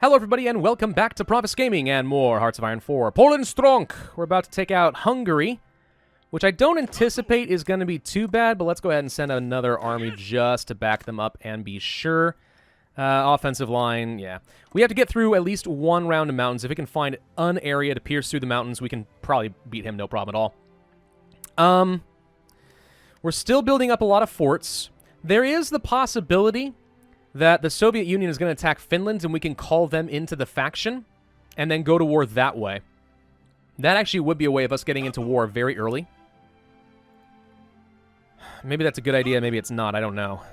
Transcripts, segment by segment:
Hello everybody and welcome back to Pravus Gaming and more Hearts of Iron 4. Poland Stronk! We're about to take out Hungary, which I don't anticipate is going to be too bad, but let's go ahead and send another army just to back them up and be sure. Offensive line, yeah. We have to get through at least one round of mountains. If we can find an area to pierce through the mountains, we can probably beat him no problem at all. We're still building up a lot of forts. There is the possibility that the Soviet Union is going to attack Finland and we can call them into the faction and then go to war that way. That actually would be a way of us getting into war very early. Maybe that's a good idea, maybe it's not, I don't know.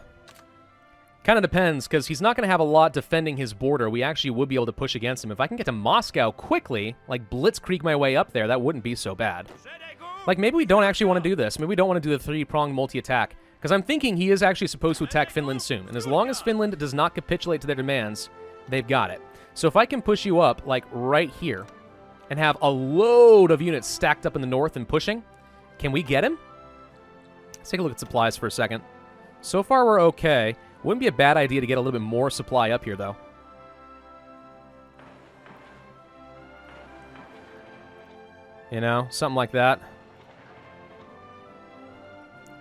Kind of depends, because he's not going to have a lot defending his border. We actually would be able to push against him. If I can get to Moscow quickly, like blitzkrieg my way up there, that wouldn't be so bad. Like, maybe we don't actually want to do this. Maybe we don't want to do the three-pronged multi-attack. Because I'm thinking he is actually supposed to attack Finland soon. And as long as Finland does not capitulate to their demands, they've got it. So if I can push you up, like, right here, and have a load of units stacked up in the north and pushing, can we get him? Let's take a look at supplies for a second. So far, we're okay. Wouldn't be a bad idea to get a little bit more supply up here, though. You know, something like that.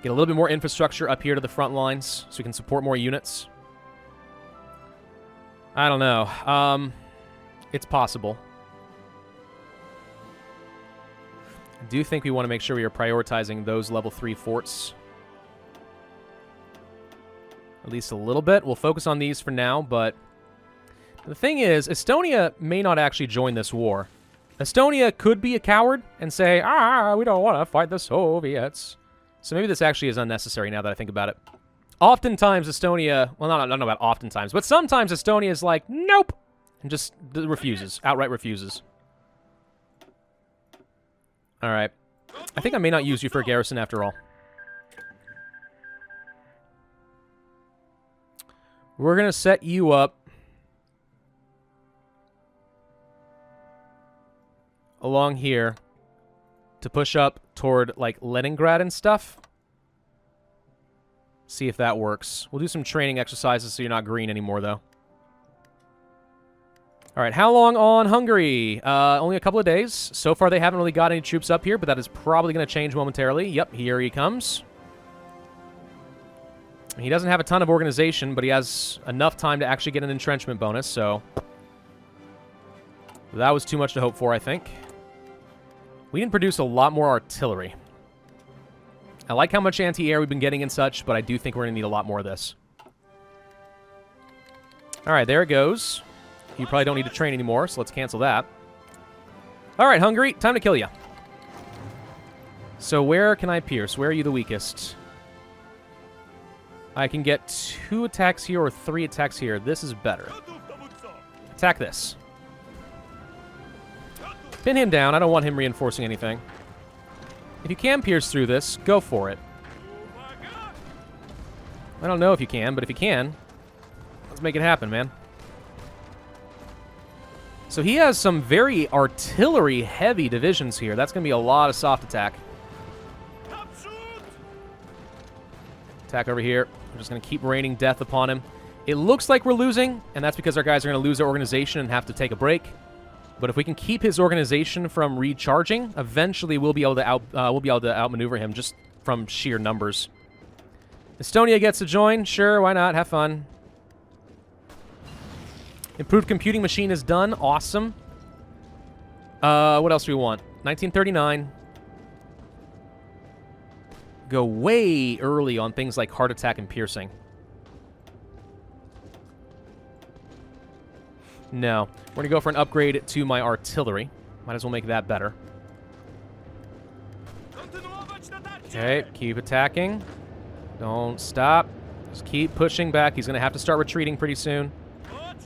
Get a little bit more infrastructure up here to the front lines so we can support more units. I don't know. It's possible. I do think we want to make sure we are prioritizing those level 3 forts. At least a little bit. We'll focus on these for now, but the thing is, Estonia may not actually join this war. Estonia could be a coward and say, we don't want to fight the Soviets. So maybe this actually is unnecessary now that I think about it. Oftentimes Estonia, well, I don't know about oftentimes, but sometimes Estonia is like, nope, and just refuses, outright refuses. All right. I think I may not use you for a garrison after all. We're going to set you up along here to push up toward, like, Leningrad and stuff. See if that works. We'll do some training exercises so you're not green anymore, though. All right, how long on Hungary? Only a couple of days. So far, they haven't really got any troops up here, but that is probably going to change momentarily. Yep, here he comes. He doesn't have a ton of organization, but he has enough time to actually get an entrenchment bonus, so that was too much to hope for, I think. We can produce a lot more artillery. I like how much anti-air we've been getting and such, but I do think we're going to need a lot more of this. All right, there it goes. You probably don't need to train anymore, so let's cancel that. All right, Hungary, time to kill you. So where can I pierce? Where are you the weakest? I can get 2 attacks here or 3 attacks here. This is better. Attack this. Pin him down. I don't want him reinforcing anything. If you can pierce through this, go for it. I don't know if you can, but if you can, let's make it happen, man. So he has some very artillery-heavy divisions here. That's going to be a lot of soft attack. Attack over here. We're just going to keep raining death upon him. It looks like we're losing, and that's because our guys are going to lose their organization and have to take a break. But if we can keep his organization from recharging, eventually we'll be able to outmaneuver him just from sheer numbers. Estonia gets to join. Sure, why not? Have fun. Improved computing machine is done. Awesome. What else do we want? 1939. Go way early on things like heart attack and piercing. No. We're going to go for an upgrade to my artillery. Might as well make that better. Okay, keep attacking. Don't stop. Just keep pushing back. He's going to have to start retreating pretty soon.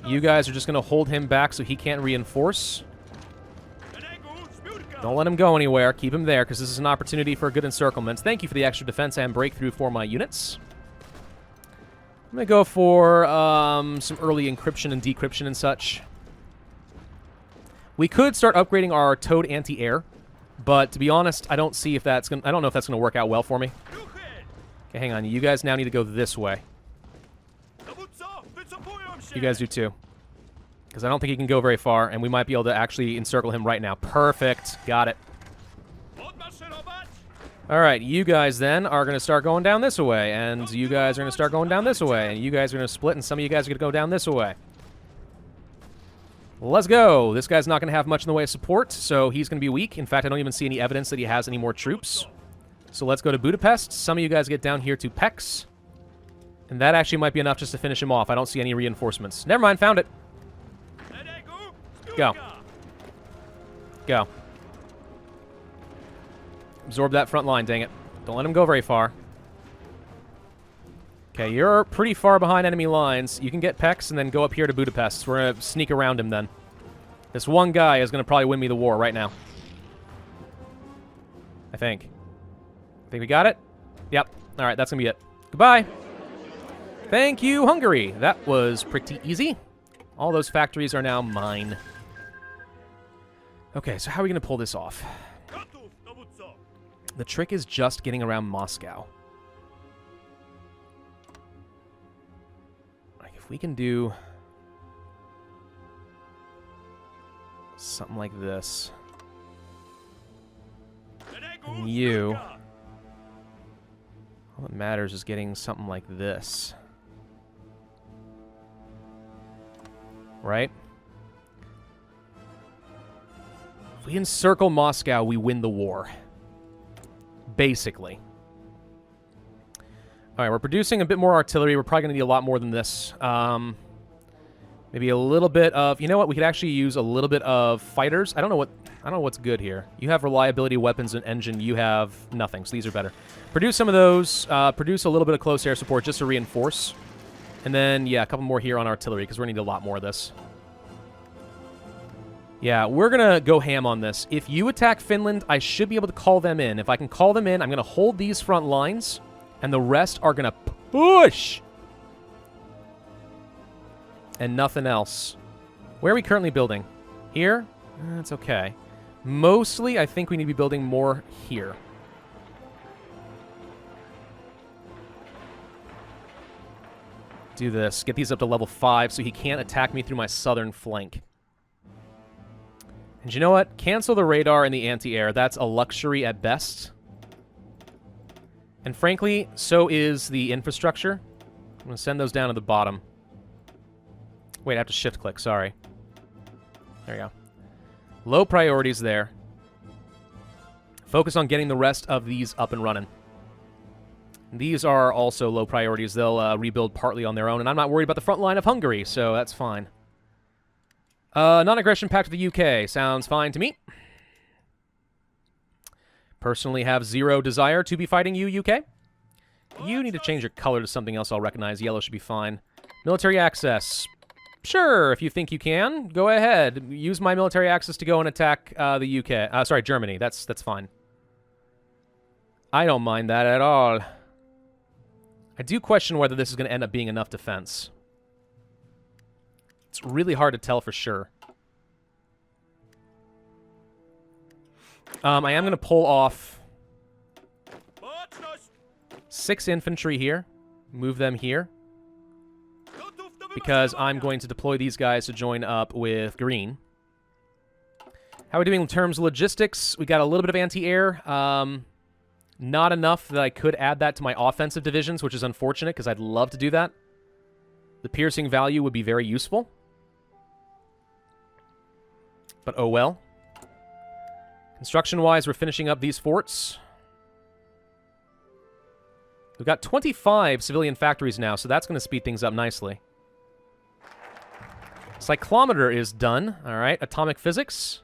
You guys are just going to hold him back so he can't reinforce. Don't let him go anywhere. Keep him there, because this is an opportunity for a good encirclement. Thank you for the extra defense and breakthrough for my units. I'm going to go for some early encryption and decryption and such. We could start upgrading our towed anti-air, but to be honest, I don't see if that's going. I don't know if that's going to work out well for me. Okay, hang on. You guys now need to go this way. You guys do too. Because I don't think he can go very far, and we might be able to actually encircle him right now. Perfect. Got it. All right, you guys then are going to start going down this way, and you guys are going to start going down this way, and you guys are going to split, and some of you guys are going to go down this way. Let's go. This guy's not going to have much in the way of support, so he's going to be weak. In fact, I don't even see any evidence that he has any more troops. So let's go to Budapest. Some of you guys get down here to Pex. And that actually might be enough just to finish him off. I don't see any reinforcements. Never mind, found it. Go. Go. Absorb that front line, dang it. Don't let him go very far. Okay, you're pretty far behind enemy lines. You can get Pex and then go up here to Budapest. We're going to sneak around him then. This one guy is going to probably win me the war right now. I think. Think we got it? Yep. All right, that's going to be it. Goodbye. Thank you, Hungary. That was pretty easy. All those factories are now mine. Okay, so how are we going to pull this off? The trick is just getting around Moscow. Like, if we can do something like this. And you... all that matters is getting something like this. Right? If we encircle Moscow, we win the war. Basically. Alright, we're producing a bit more artillery. We're probably going to need a lot more than this. Maybe a little bit of... you know what? We could actually use a little bit of fighters. I don't know what's good here. You have reliability, weapons, and engine. You have nothing, so these are better. Produce some of those. Produce a little bit of close air support just to reinforce. And then, yeah, a couple more here on artillery, because we're going to need a lot more of this. Yeah, we're going to go ham on this. If you attack Finland, I should be able to call them in. If I can call them in, I'm going to hold these front lines, and the rest are going to push. And nothing else. Where are we currently building? Here? That's okay. Mostly, I think we need to be building more here. Do this. Get these up to level 5 so he can't attack me through my southern flank. And you know what? Cancel the radar and the anti-air. That's a luxury at best. And frankly, so is the infrastructure. I'm going to send those down to the bottom. Wait, I have to shift-click. Sorry. There you go. Low priorities there. Focus on getting the rest of these up and running. These are also low priorities. They'll rebuild partly on their own, and I'm not worried about the front line of Hungary, so that's fine. Non-aggression pact with the UK. Sounds fine to me. Personally have zero desire to be fighting you, UK. You need to change your color to something else I'll recognize. Yellow should be fine. Military access. Sure, if you think you can, go ahead. Use my military access to go and attack the UK. Sorry, Germany. That's fine. I don't mind that at all. I do question whether this is going to end up being enough defense. It's really hard to tell for sure. I am going to pull off 6 infantry here. Move them here. Because I'm going to deploy these guys to join up with green. How are we doing in terms of logistics? We got a little bit of anti-air. Not enough that I could add that to my offensive divisions, which is unfortunate because I'd love to do that. The piercing value would be very useful. But oh well. Construction-wise, we're finishing up these forts. We've got 25 civilian factories now, so that's going to speed things up nicely. Cyclometer is done. All right, atomic physics.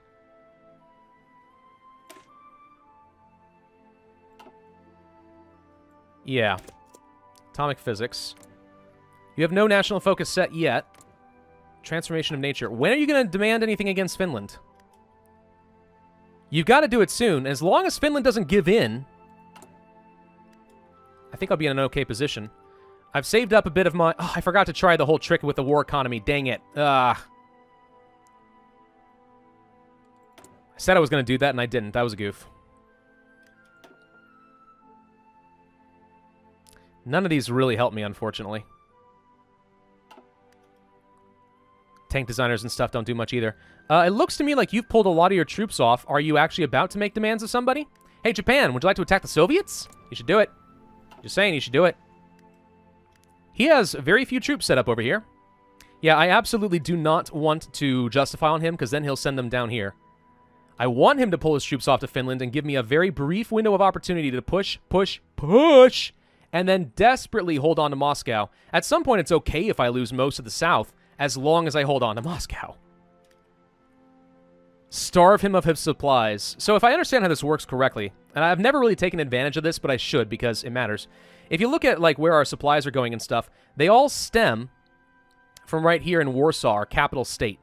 Yeah. Atomic physics. You have no national focus set yet. Transformation of nature. When are you going to demand anything against Finland? You've got to do it soon. As long as Finland doesn't give in, I think I'll be in an okay position. I've saved up a bit of my... Oh, I forgot to try the whole trick with the war economy. Dang it. I said I was going to do that, and I didn't. That was a goof. None of these really helped me, unfortunately. Tank designers and stuff don't do much either. It looks to me like you've pulled a lot of your troops off. Are you actually about to make demands of somebody? Hey, Japan, would you like to attack the Soviets? You should do it. Just saying, you should do it. He has very few troops set up over here. Yeah, I absolutely do not want to justify on him, because then he'll send them down here. I want him to pull his troops off to Finland and give me a very brief window of opportunity to push, and then desperately hold on to Moscow. At some point, it's okay if I lose most of the south, as long as I hold on to Moscow. Starve him of his supplies. So if I understand how this works correctly, and I've never really taken advantage of this, but I should because it matters. If you look at like where our supplies are going and stuff, they all stem from right here in Warsaw, our capital state.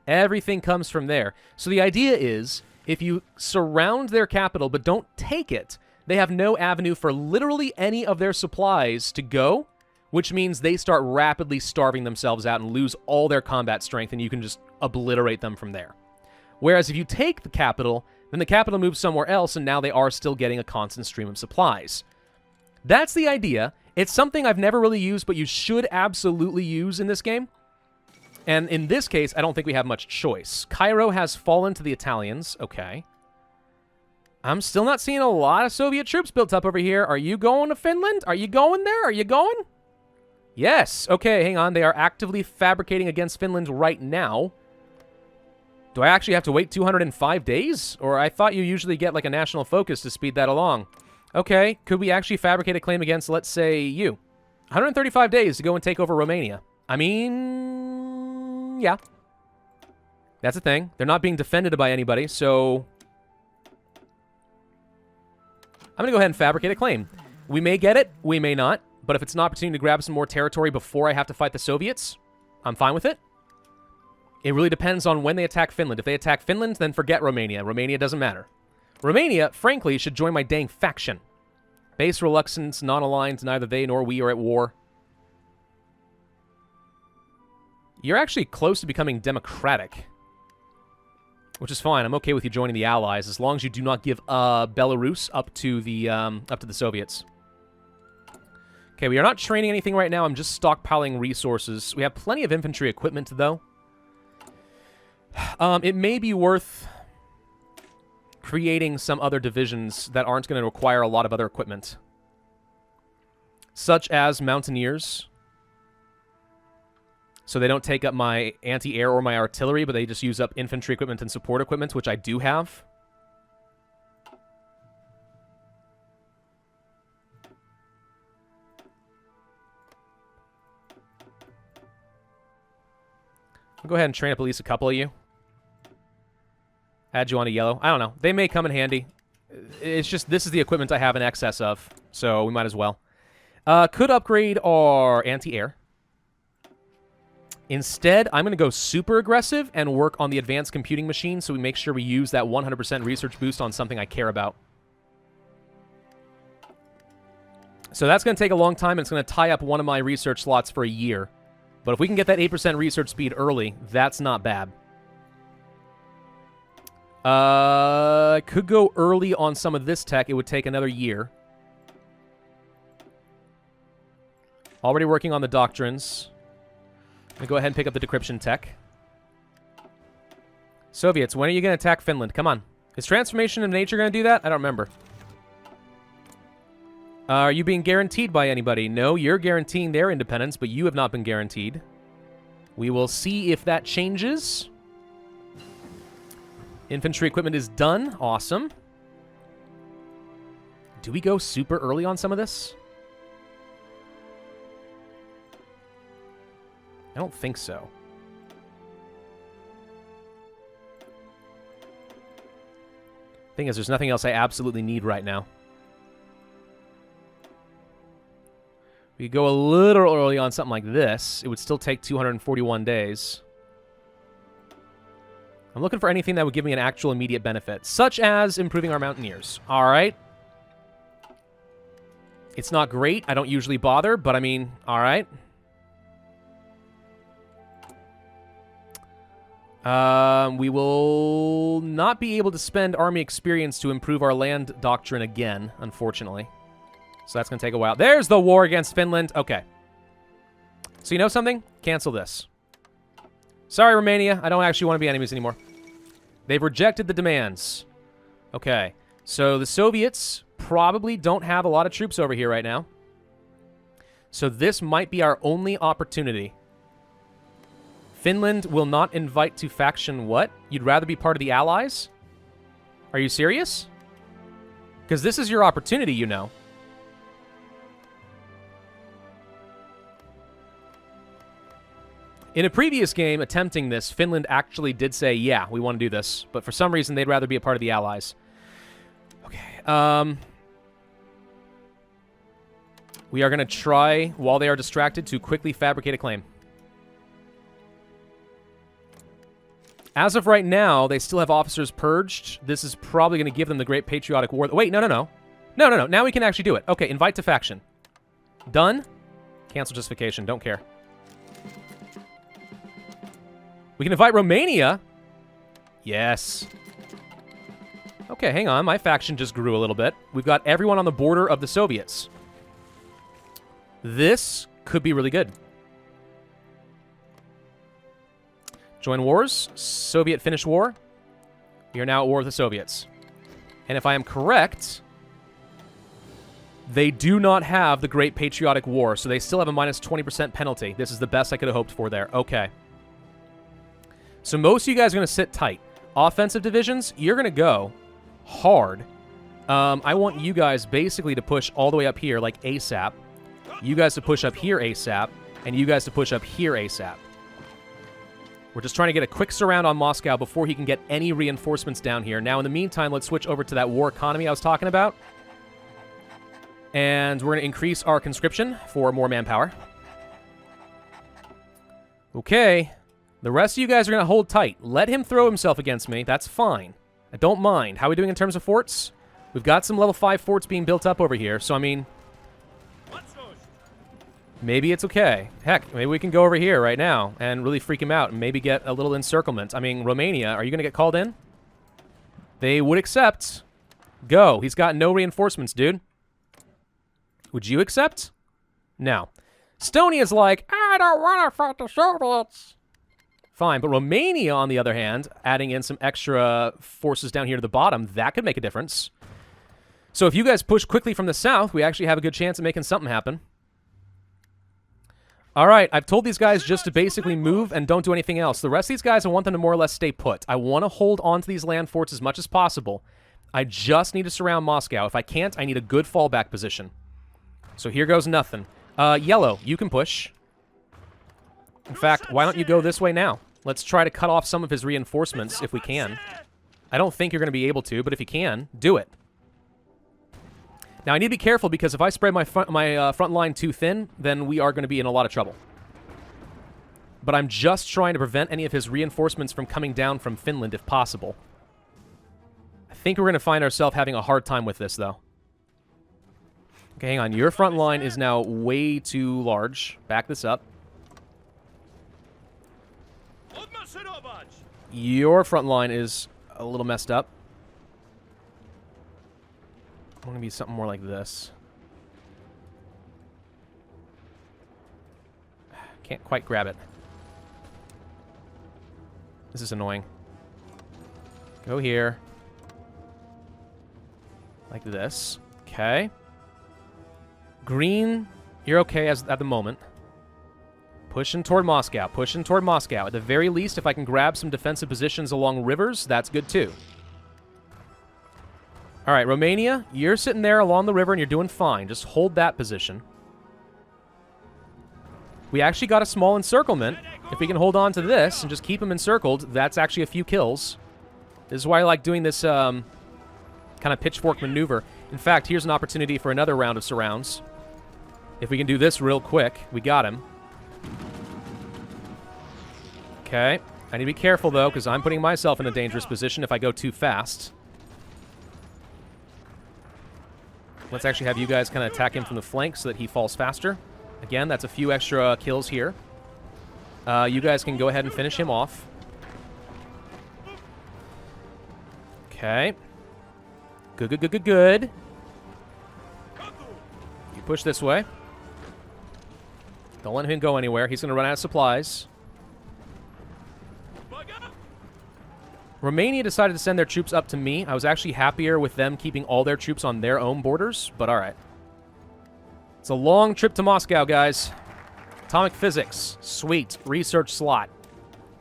Everything comes from there. So the idea is, if you surround their capital but don't take it, they have no avenue for literally any of their supplies to go, which means they start rapidly starving themselves out and lose all their combat strength, and you can just obliterate them from there. Whereas if you take the capital, then the capital moves somewhere else, and now they are still getting a constant stream of supplies. That's the idea. It's something I've never really used, but you should absolutely use in this game. And in this case, I don't think we have much choice. Cairo has fallen to the Italians. Okay. I'm still not seeing a lot of Soviet troops built up over here. Are you going to Finland? Are you going there? Are you going? Yes. Okay, hang on. They are actively fabricating against Finland right now. Do I actually have to wait 205 days? Or I thought you usually get like a national focus to speed that along. Okay, could we actually fabricate a claim against, let's say, you? 135 days to go and take over Romania. I mean, yeah. That's a thing. They're not being defended by anybody, so I'm going to go ahead and fabricate a claim. We may get it, we may not, but if it's an opportunity to grab some more territory before I have to fight the Soviets, I'm fine with it. It really depends on when they attack Finland. If they attack Finland, then forget Romania. Romania doesn't matter. Romania, frankly, should join my dang faction. Base reluctance, non-aligned, neither they nor we are at war. You're actually close to becoming democratic, which is fine. I'm okay with you joining the Allies as long as you do not give Belarus up to the Soviets. Okay, we are not training anything right now. I'm just stockpiling resources. We have plenty of infantry equipment, though. It may be worth creating some other divisions that aren't going to require a lot of other equipment, such as Mountaineers. So they don't take up my anti-air or my artillery, but they just use up infantry equipment and support equipment, which I do have. I'll go ahead and train up at least a couple of you. Add you on to yellow. I don't know. They may come in handy. It's just, this is the equipment I have in excess of, so we might as well. Could upgrade our anti-air. Instead, I'm going to go super aggressive and work on the advanced computing machine so we make sure we use that 100% research boost on something I care about. So that's going to take a long time, and it's going to tie up one of my research slots for a year. But if we can get that 8% research speed early, that's not bad. Could go early on some of this tech. It would take another year. Already working on the doctrines. I'm going to go ahead and pick up the decryption tech. Soviets, when are you going to attack Finland? Come on. Is Transformation of Nature going to do that? I don't remember. Are you being guaranteed by anybody? No, you're guaranteeing their independence, but you have not been guaranteed. We will see if that changes. Infantry equipment is done. Awesome. Do we go super early on some of this? I don't think so. Thing is, there's nothing else I absolutely need right now. We could go a little early on something like this. It would still take 241 days. I'm looking for anything that would give me an actual immediate benefit, such as improving our Mountaineers. All right. It's not great. I don't usually bother, but I mean, all right. We will not be able to spend army experience to improve our land doctrine again, unfortunately. So that's going to take a while. There's the war against Finland. Okay. So you know something? Cancel this. Sorry, Romania. I don't actually want to be enemies anymore. They've rejected the demands. Okay. So the Soviets probably don't have a lot of troops over here right now. So this might be our only opportunity. Finland will not invite to faction what? You'd rather be part of the Allies? Are you serious? Because this is your opportunity, you know. In a previous game attempting this, Finland actually did say, yeah, we want to do this. But for some reason, they'd rather be a part of the Allies. Okay. We are going to try, while they are distracted, to quickly fabricate a claim. As of right now, they still have officers purged. This is probably going to give them the Great Patriotic War. Wait, no. No. Now we can actually do it. Okay, invite to faction. Done. Cancel justification. Don't care. We can invite Romania. Yes. Okay, hang on. My faction just grew a little bit. We've got everyone on the border of the Soviets. This could be really good. Join wars. Soviet-Finnish war. We are now at war with the Soviets. And if I am correct, they do not have the Great Patriotic War, so they still have a minus 20% penalty. This is the best I could have hoped for there. Okay. So most of you guys are going to sit tight. Offensive divisions, you're going to go hard. I want you guys basically to push all the way up here, like ASAP. You guys to push up here ASAP. And you guys to push up here ASAP. We're just trying to get a quick surround on Moscow before he can get any reinforcements down here. Now, in the meantime, let's switch over to that war economy I was talking about. And we're going to increase our conscription for more manpower. Okay. The rest of you guys are going to hold tight. Let him throw himself against me. That's fine. I don't mind. How are we doing in terms of forts? We've got some level 5 forts being built up over here. So, I mean, maybe it's okay. Heck, maybe we can go over here right now and really freak him out and maybe get a little encirclement. I mean, Romania, are you going to get called in? They would accept. Go. He's got no reinforcements, dude. Would you accept? No. Estonia's like, I don't want to fight the Soviets. Fine, but Romania, on the other hand, adding in some extra forces down here to the bottom, that could make a difference. So if you guys push quickly from the south, we actually have a good chance of making something happen. All right, I've told these guys just to basically move and don't do anything else. The rest of these guys, I want them to more or less stay put. I want to hold on to these land forts as much as possible. I just need to surround Moscow. If I can't, I need a good fallback position. So here goes nothing. Yellow, you can push. In fact, why don't you go this way now? Let's try to cut off some of his reinforcements if we can. I don't think you're going to be able to, but if you can, do it. Now, I need to be careful because if I spread my front line too thin, then we are going to be in a lot of trouble. But I'm just trying to prevent any of his reinforcements from coming down from Finland if possible. I think we're going to find ourselves having a hard time with this, though. Okay, hang on. Your front line is now way too large. Back this up. Your front line is a little messed up. I want to be something more like this. Can't quite grab it. This is annoying. Go here. Like this. Okay. Green, you're okay at the moment. Pushing toward Moscow. Pushing toward Moscow. At the very least, if I can grab some defensive positions along rivers, that's good too. All right, Romania, you're sitting there along the river and you're doing fine. Just hold that position. We actually got a small encirclement. If we can hold on to this and just keep them encircled, that's actually a few kills. This is why I like doing this kind of pitchfork maneuver. In fact, here's an opportunity for another round of surrounds. If we can do this real quick, we got him. Okay. I need to be careful, though, because I'm putting myself in a dangerous position if I go too fast. Let's actually have you guys kind of attack him from the flank so that he falls faster. Again, that's a few extra kills here. You guys can go ahead and finish him off. Okay. Good, good, good, good, good. You push this way. Don't let him go anywhere. He's going to run out of supplies. Romania decided to send their troops up to me. I was actually happier with them keeping all their troops on their own borders, but all right. It's a long trip to Moscow, guys. Atomic physics. Sweet. Research slot.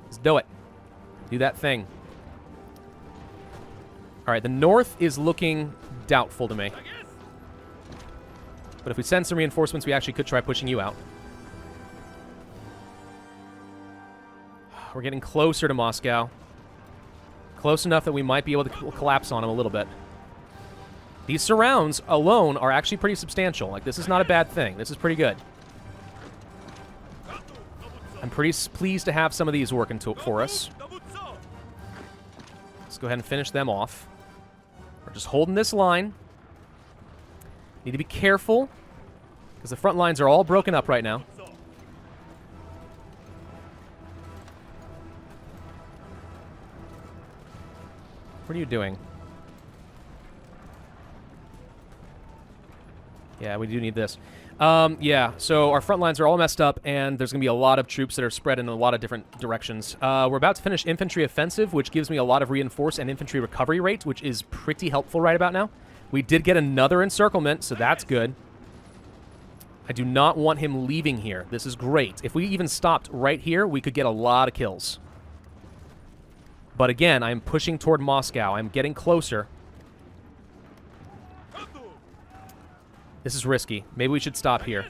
Let's do it. Do that thing. All right, the north is looking doubtful to me. But if we send some reinforcements, we actually could try pushing you out. We're getting closer to Moscow. Close enough that we might be able to collapse on them a little bit. These surrounds alone are actually pretty substantial. Like, this is not a bad thing. This is pretty good. I'm pretty pleased to have some of these working for us. Let's go ahead and finish them off. We're just holding this line. Need to be careful, because the front lines are all broken up right now. What are you doing? Yeah, we do need this. Yeah, so our front lines are all messed up, and there's going to be a lot of troops that are spread in a lot of different directions. We're about to finish infantry offensive, which gives me a lot of reinforce and infantry recovery rate, which is pretty helpful right about now. We did get another encirclement, so that's good. I do not want him leaving here. This is great. If we even stopped right here, we could get a lot of kills. But again, I'm pushing toward Moscow. I'm getting closer. This is risky. Maybe we should stop here.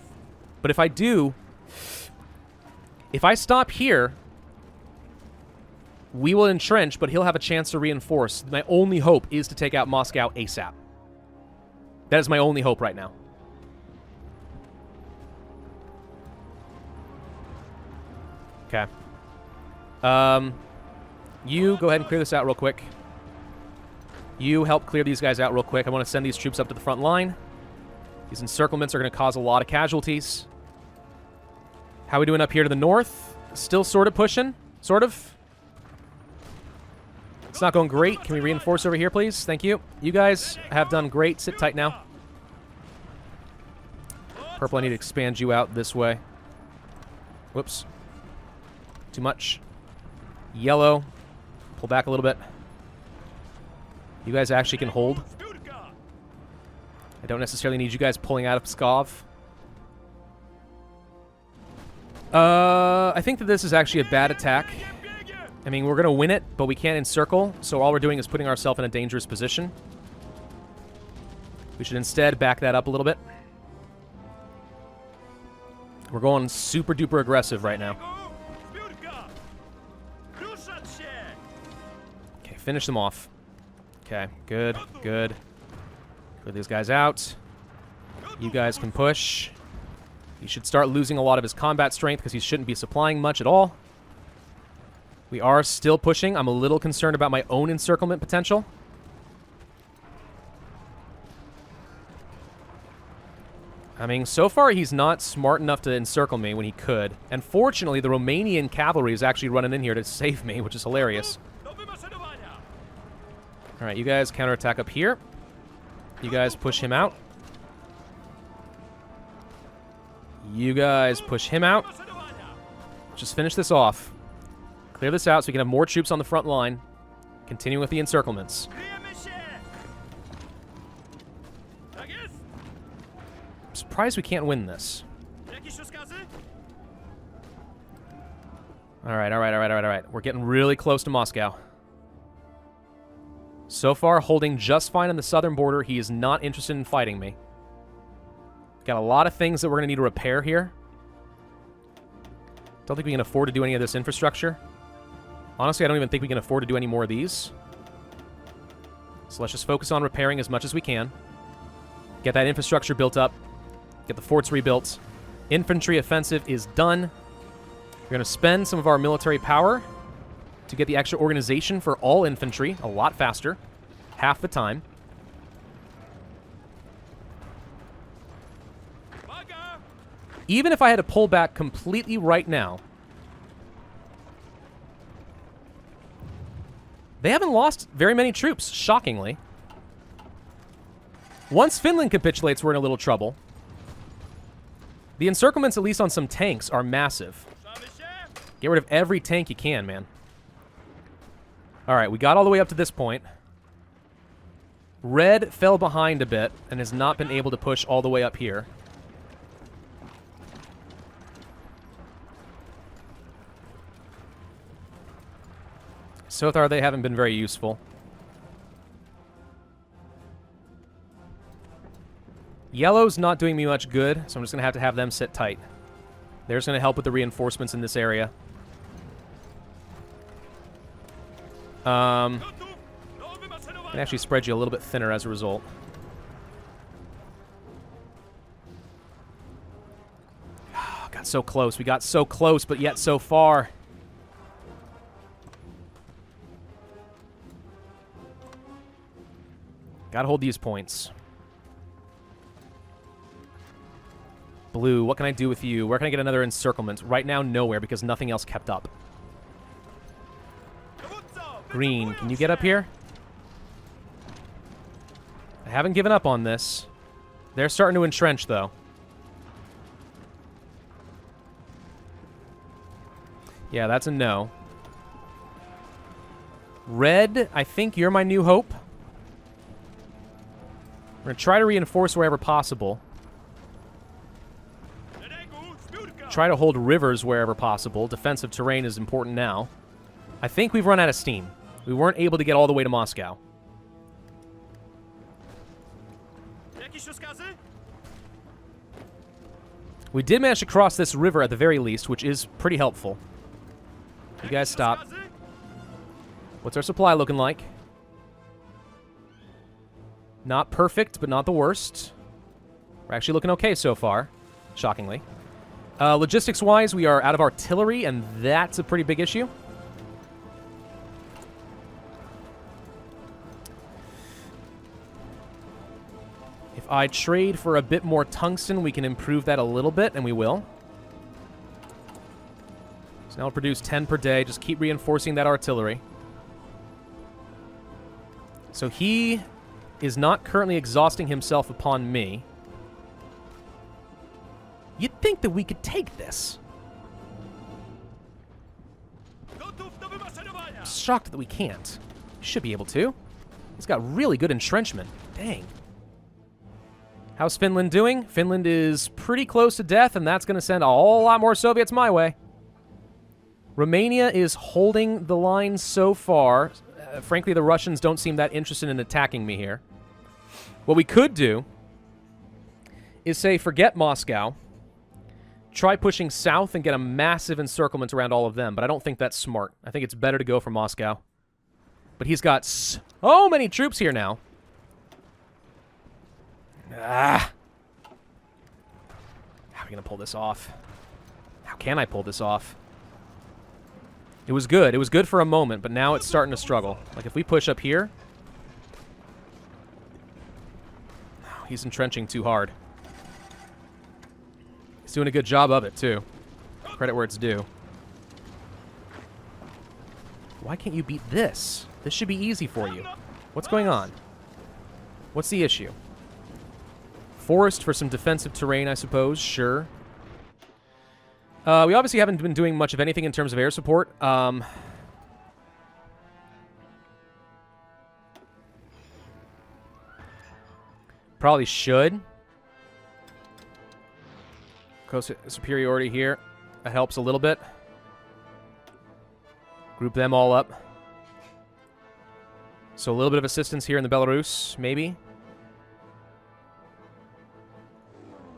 But if I do, if I stop here, we will entrench, but he'll have a chance to reinforce. My only hope is to take out Moscow ASAP. That is my only hope right now. Okay. You go ahead and clear this out real quick. You help clear these guys out real quick. I want to send these troops up to the front line. These encirclements are going to cause a lot of casualties. How are we doing up here to the north? Still sort of pushing? Sort of? It's not going great. Can we reinforce over here, please? Thank you. You guys have done great. Sit tight now. Purple, I need to expand you out this way. Whoops. Too much. Yellow. Pull back a little bit. You guys actually can hold. I don't necessarily need you guys pulling out of Pskov. I think that this is actually a bad attack. I mean, we're going to win it, but we can't encircle, so all we're doing is putting ourselves in a dangerous position. We should instead back that up a little bit. We're going super duper aggressive right now. Okay, finish them off. Okay, good, good. Clear these guys out. You guys can push. He should start losing a lot of his combat strength because he shouldn't be supplying much at all. We are still pushing. I'm a little concerned about my own encirclement potential. I mean, so far he's not smart enough to encircle me when he could. And fortunately, the Romanian cavalry is actually running in here to save me, which is hilarious. All right, you guys counterattack up here. You guys push him out. You guys push him out. Just finish this off. Clear this out so we can have more troops on the front line. Continuing with the encirclements. I'm surprised we can't win this. All right. We're getting really close to Moscow. So far, holding just fine on the southern border. He is not interested in fighting me. Got a lot of things that we're going to need to repair here. Don't think we can afford to do any of this infrastructure. Honestly, I don't even think we can afford to do any more of these. So let's just focus on repairing as much as we can. Get that infrastructure built up. Get the forts rebuilt. Infantry offensive is done. We're going to spend some of our military power to get the extra organization for all infantry a lot faster. Half the time. Even if I had to pull back completely right now, they haven't lost very many troops, shockingly. Once Finland capitulates, we're in a little trouble. The encirclements, at least on some tanks, are massive. Get rid of every tank you can, man. All right, we got all the way up to this point. Red fell behind a bit and has not been able to push all the way up here. So far, they haven't been very useful. Yellow's not doing me much good, so I'm just going to have them sit tight. They're just going to help with the reinforcements in this area. Can actually spread you a little bit thinner as a result. Got so close. We got so close, but yet so far. Gotta hold these points. Blue, what can I do with you? Where can I get another encirclement? Right now, nowhere, because nothing else kept up. Green, can you get up here? I haven't given up on this. They're starting to entrench, though. Yeah, that's a no. Red, I think you're my new hope. We're going to try to reinforce wherever possible. Try to hold rivers wherever possible. Defensive terrain is important now. I think we've run out of steam. We weren't able to get all the way to Moscow. We did manage to cross this river at the very least, which is pretty helpful. You guys stop. What's our supply looking like? Not perfect, but not the worst. We're actually looking okay so far, shockingly. Logistics-wise, we are out of artillery, and that's a pretty big issue. If I trade for a bit more tungsten, we can improve that a little bit, and we will. So now we'll produce 10 per day. Just keep reinforcing that artillery. So he is not currently exhausting himself upon me. You'd think that we could take this. I'm shocked that we can't. Should be able to. He's got really good entrenchment. Dang. How's Finland doing? Finland is pretty close to death, and that's going to send a whole lot more Soviets my way. Romania is holding the line so far. Frankly, the Russians don't seem that interested in attacking me here. What we could do is say, forget Moscow. Try pushing south and get a massive encirclement around all of them, but I don't think that's smart. I think it's better to go for Moscow. But he's got so many troops here now. Ah. How are we going to pull this off? How can I pull this off? It was good. It was good for a moment, but now it's starting to struggle. Like, if we push up here... Oh, he's entrenching too hard. He's doing a good job of it, too. Credit where it's due. Why can't you beat this? This should be easy for you. What's going on? What's the issue? Forest for some defensive terrain, I suppose. Sure. We obviously haven't been doing much of anything in terms of air support. Probably should. Coast superiority here. That helps a little bit. Group them all up. So a little bit of assistance here in the Belarus, maybe.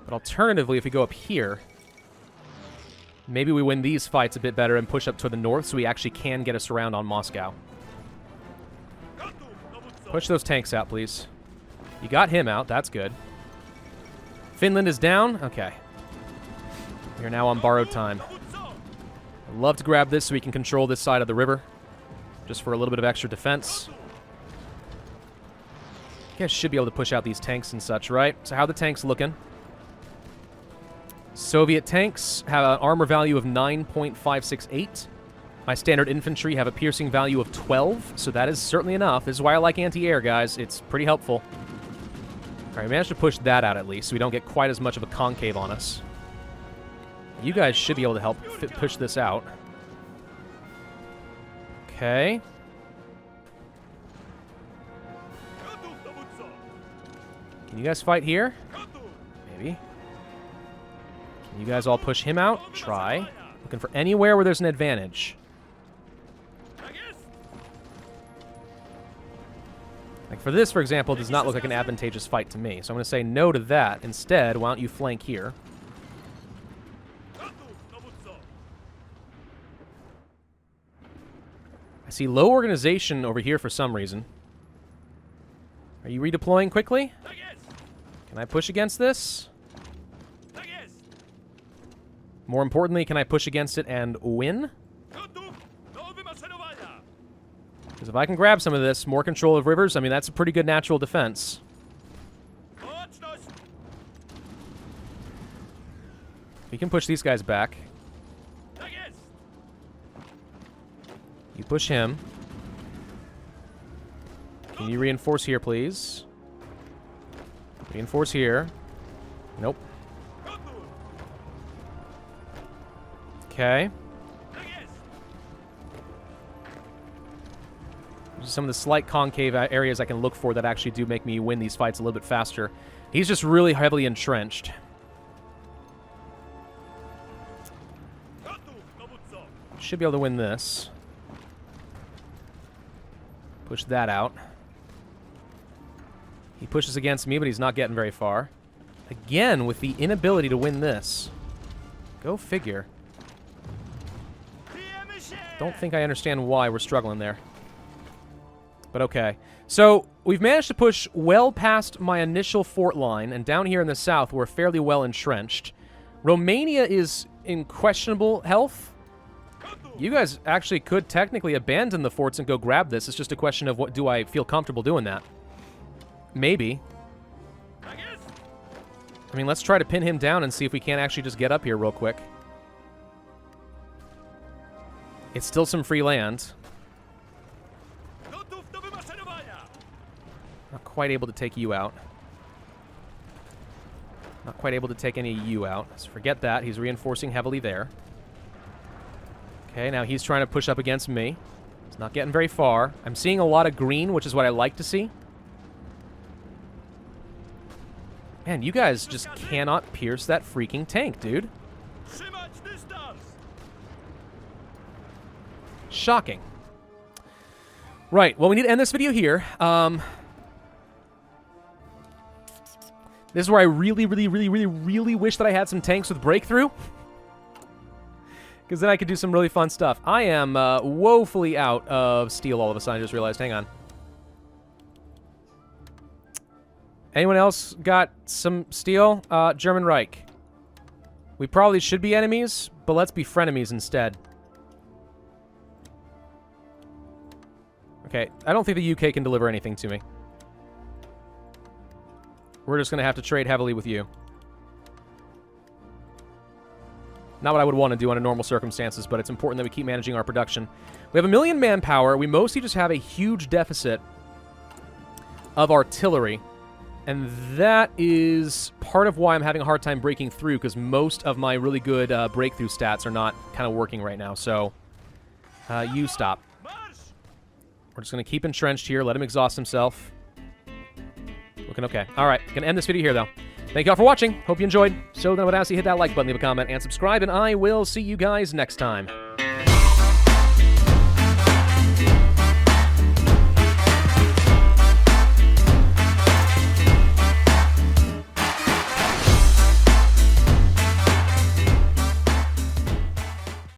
But alternatively, if we go up here, maybe we win these fights a bit better and push up to the north so we actually can get us around on Moscow. Push those tanks out, please. You got him out. That's good. Finland is down. Okay. We're now on borrowed time. I'd love to grab this so we can control this side of the river. Just for a little bit of extra defense. You guys should be able to push out these tanks and such, right? So how are the tanks looking? Soviet tanks have an armor value of 9.568. My standard infantry have a piercing value of 12, so that is certainly enough. This is why I like anti-air, guys. It's pretty helpful. All right, we managed to push that out at least, so we don't get quite as much of a concave on us. You guys should be able to help push this out. Okay. Can you guys fight here? Maybe. Can you guys all push him out? Try. Looking for anywhere where there's an advantage. Like for this, for example, does not look like an advantageous fight to me. So I'm going to say no to that. Instead, why don't you flank here? I see low organization over here for some reason. Are you redeploying quickly? Can I push against this? More importantly, can I push against it and win? Because if I can grab some of this, more control of rivers, I mean, that's a pretty good natural defense. We can push these guys back. You push him. Can you reinforce here, please? Reinforce here. Nope. Okay. Some of the slight concave areas I can look for that actually do make me win these fights a little bit faster. He's just really heavily entrenched. Should be able to win this. Push that out. He pushes against me, but he's not getting very far. Again, with the inability to win this. Go figure. Don't think I understand why we're struggling there. But okay. So, we've managed to push well past my initial fort line, and down here in the south, we're fairly well entrenched. Romania is in questionable health. You guys actually could technically abandon the forts and go grab this. It's just a question of what do I feel comfortable doing that. Maybe. I mean, let's try to pin him down and see if we can't actually just get up here real quick. It's still some free land. Not quite able to take you out. Not quite able to take any of you out. So forget that. He's reinforcing heavily there. Okay, now he's trying to push up against me. He's not getting very far. I'm seeing a lot of green, which is what I like to see. Man, you guys just cannot pierce that freaking tank, dude. Shocking. Right, well, we need to end this video here. This is where I really wish that I had some tanks with breakthrough. Because then I could do some really fun stuff. I am woefully out of steel all of a sudden. I just realized. Hang on. Anyone else got some steel? German Reich. We probably should be enemies, but let's be frenemies instead. Okay, I don't think the UK can deliver anything to me. We're just going to have to trade heavily with you. Not what I would want to do under normal circumstances, but it's important that we keep managing our production. We have 1 million manpower. We mostly just have a huge deficit of artillery. And that is part of why I'm having a hard time breaking through, because most of my really good breakthrough stats are not kind of working right now. So, you stop. We're just going to keep entrenched here, let him exhaust himself. Looking okay. All right, going to end this video here, though. Thank you all for watching. Hope you enjoyed. So then I would ask you hit that like button, leave a comment, and subscribe, and I will see you guys next time.